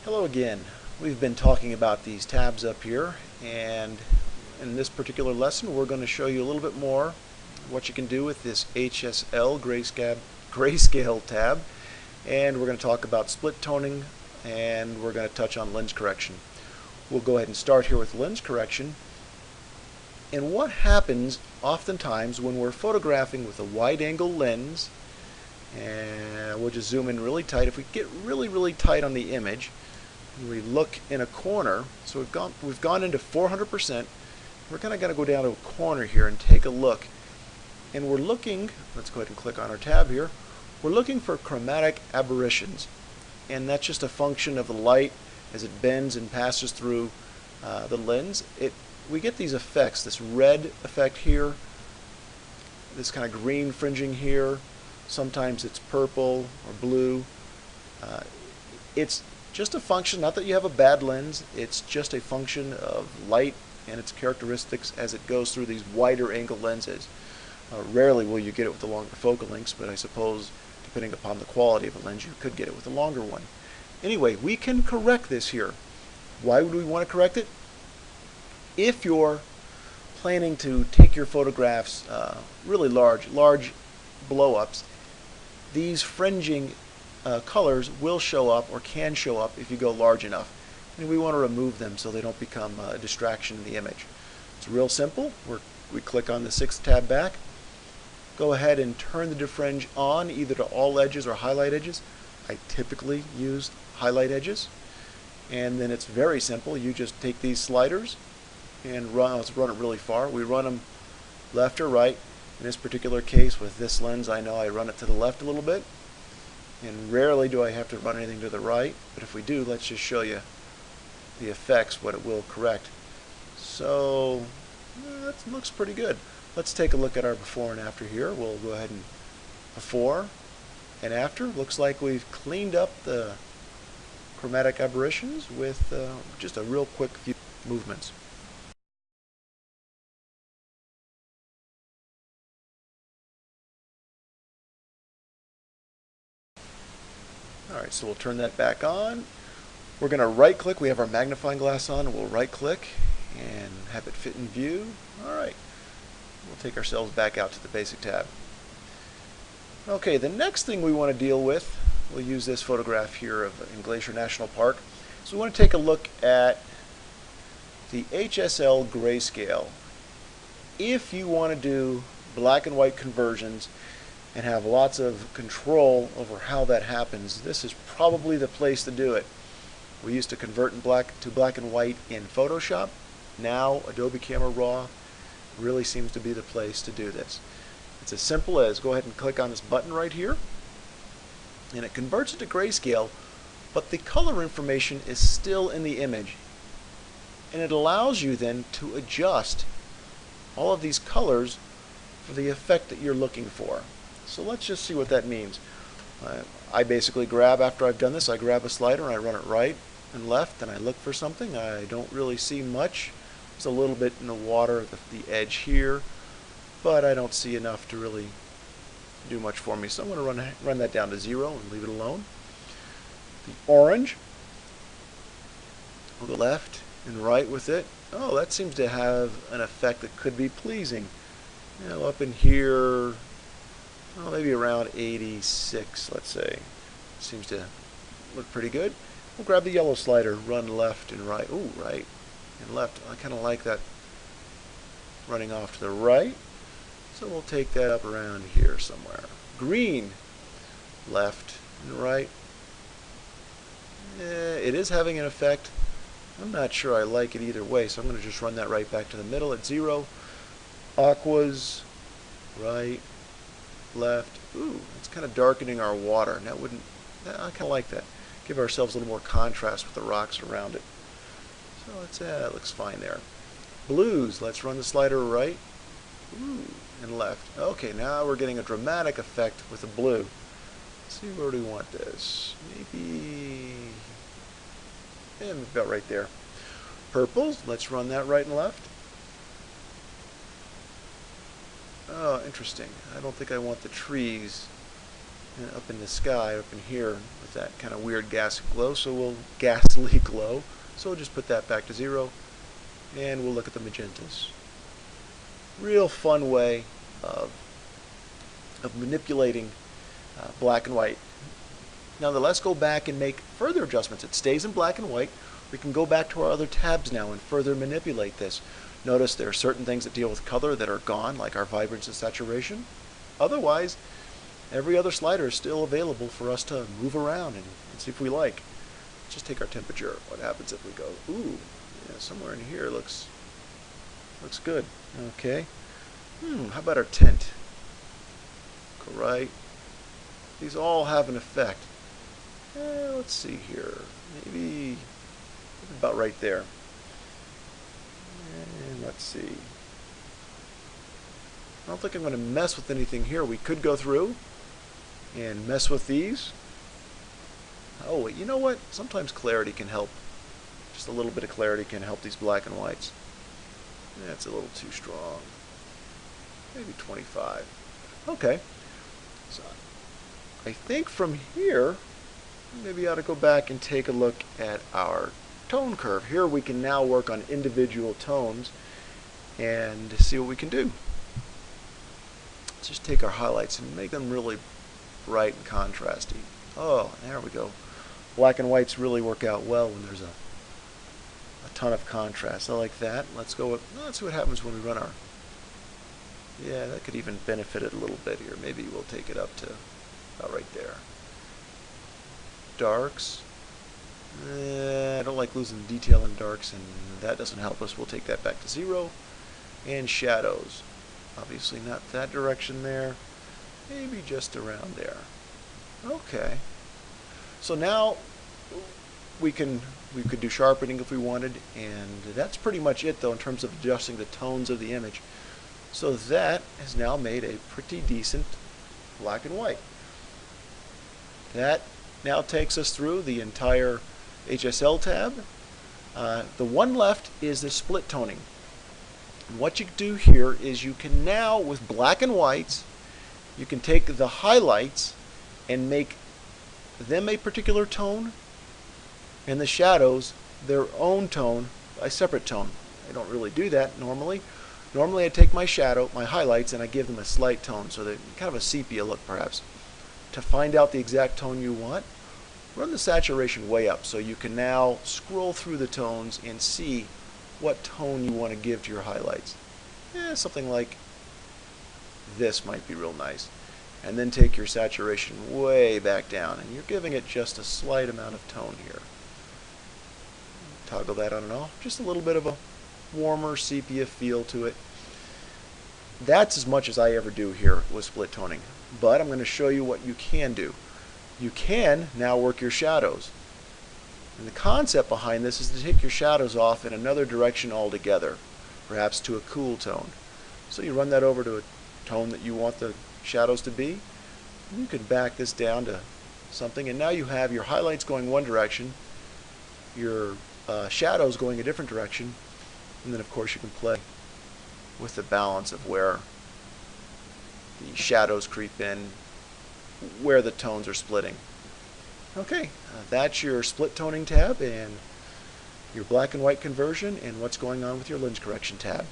Hello again. We've been talking about these tabs up here, and in this particular lesson we're going to show you a little bit more what you can do with this Hsl Grayscale tab, and we're going to talk about split toning, and we're going to touch on lens correction. We'll go ahead and start here with lens correction. And what happens oftentimes when we're photographing with a wide angle lens, and we'll just zoom in really tight. If we get really tight on the image, we look in a corner, so we've gone into 400%. We're kind of going to go down to a corner here and take a look, and we're looking, let's go ahead and click on our tab here, we're looking for chromatic aberrations, and that's just a function of the light as it bends and passes through the lens. We get these effects, this red effect here, this kind of green fringing here, sometimes it's purple or blue. It's just a function, not that you have a bad lens, it's just a function of light and its characteristics as it goes through these wider angle lenses. Rarely will you get it with the longer focal lengths, but I suppose depending upon the quality of a lens you could get it with a longer one. Anyway, we can correct this here. Why would we want to correct it? If you're planning to take your photographs really large blow-ups, these fringing colors will show up or can show up if you go large enough. And we want to remove them so they don't become a distraction in the image. It's real simple. We click on the 6th tab back. Go ahead and turn the defringe on either to all edges or highlight edges. I typically use highlight edges. And then it's very simple. You just take these sliders and let's run it really far. We run them left or right. In this particular case with this lens, I know I run it to the left a little bit. And rarely do I have to run anything to the right, but if we do, let's just show you the effects, what it will correct. So that looks pretty good. Let's take a look at our before and after here. We'll go ahead and before and after. Looks like we've cleaned up the chromatic aberrations with just a real quick few movements. Alright, so we'll turn that back on. We're going to right click. We have our magnifying glass on, and we'll right click and have it fit in view. Alright, we'll take ourselves back out to the basic tab. Okay, the next thing we want to deal with, we'll use this photograph here in Glacier National Park. So we want to take a look at the Hsl Grayscale. If you want to do black and white conversions and have lots of control over how that happens, this is probably the place to do it. We used to convert in black and white in Photoshop. Now Adobe Camera Raw really seems to be the place to do this. It's as simple as go ahead and click on this button right here, and it converts it to grayscale, but the color information is still in the image. And it allows you then to adjust all of these colors for the effect that you're looking for. So let's just see what that means. I basically grab, after I've done this, I grab a slider and I run it right and left and I look for something. I don't really see much. There's a little bit in the water at the edge here, but I don't see enough to really do much for me. So I'm going to run that down to 0 and leave it alone. The orange, we'll go left and right with it. Oh, that seems to have an effect that could be pleasing. You know, up in here, well, maybe around 86, let's say. Seems to look pretty good. We'll grab the yellow slider, run left and right. Ooh, right and left. I kind of like that running off to the right. So we'll take that up around here somewhere. Green, left and right. It is having an effect. I'm not sure I like it either way, so I'm going to just run that right back to the middle at 0. Aquas, right, left. Ooh, it's kind of darkening our water. Now, I kind of like that. Give ourselves a little more contrast with the rocks around it. So that looks fine there. Blues, let's run the slider right. Ooh, and left. Okay, now we're getting a dramatic effect with the blue. Let's see, where do we want this? Maybe about right there. Purples, let's run that right and left. Oh, interesting. I don't think I want the trees and up in the sky, up in here, with that kind of weird ghastly glow. So we'll just put that back to 0, and we'll look at the magentas. Real fun way of manipulating black and white. Now let's go back and make further adjustments. It stays in black and white. We can go back to our other tabs now and further manipulate this. Notice there are certain things that deal with color that are gone, like our vibrance and saturation. Otherwise, every other slider is still available for us to move around and see if we like. Let's just take our temperature. What happens if we go, ooh, yeah, somewhere in here looks good. Okay. How about our tint? Go right. These all have an effect. Let's see here. Maybe about right there. And let's see. I don't think I'm going to mess with anything here. We could go through and mess with these. Oh, you know what? Sometimes clarity can help. Just a little bit of clarity can help these black and whites. That's a little too strong. Maybe 25. Okay. So I think from here, maybe I ought to go back and take a look at our tone curve. Here we can now work on individual tones and see what we can do. Let's just take our highlights and make them really bright and contrasty. Oh, there we go. Black and whites really work out well when there's a ton of contrast. I like that. Let's see what happens when we run our... Yeah, that could even benefit it a little bit here. Maybe we'll take it up to about right there. Darks. I don't like losing detail in darks, and that doesn't help us. We'll take that back to 0. And shadows. Obviously not that direction there. Maybe just around there. Okay. So now we could do sharpening if we wanted, and that's pretty much it though in terms of adjusting the tones of the image. So that has now made a pretty decent black and white. That now takes us through the entire HSL tab. The one left is the split toning. And what you do here is you can now, with black and whites, you can take the highlights and make them a particular tone, and the shadows their own tone, a separate tone. I don't really do that normally. Normally I take my highlights, and I give them a slight tone, so they're kind of a sepia look perhaps. To find out the exact tone you want, run the saturation way up so you can now scroll through the tones and see what tone you want to give to your highlights. Something like this might be real nice. And then take your saturation way back down, and you're giving it just a slight amount of tone here. Toggle that on and off. Just a little bit of a warmer sepia feel to it. That's as much as I ever do here with split toning. But I'm going to show you what you can do. You can now work your shadows. And the concept behind this is to take your shadows off in another direction altogether, perhaps to a cool tone. So you run that over to a tone that you want the shadows to be. You can back this down to something, and now you have your highlights going one direction, your shadows going a different direction, and then of course you can play with the balance of where the shadows creep in, where the tones are splitting. Okay, that's your split toning tab and your black and white conversion and what's going on with your lens correction tab.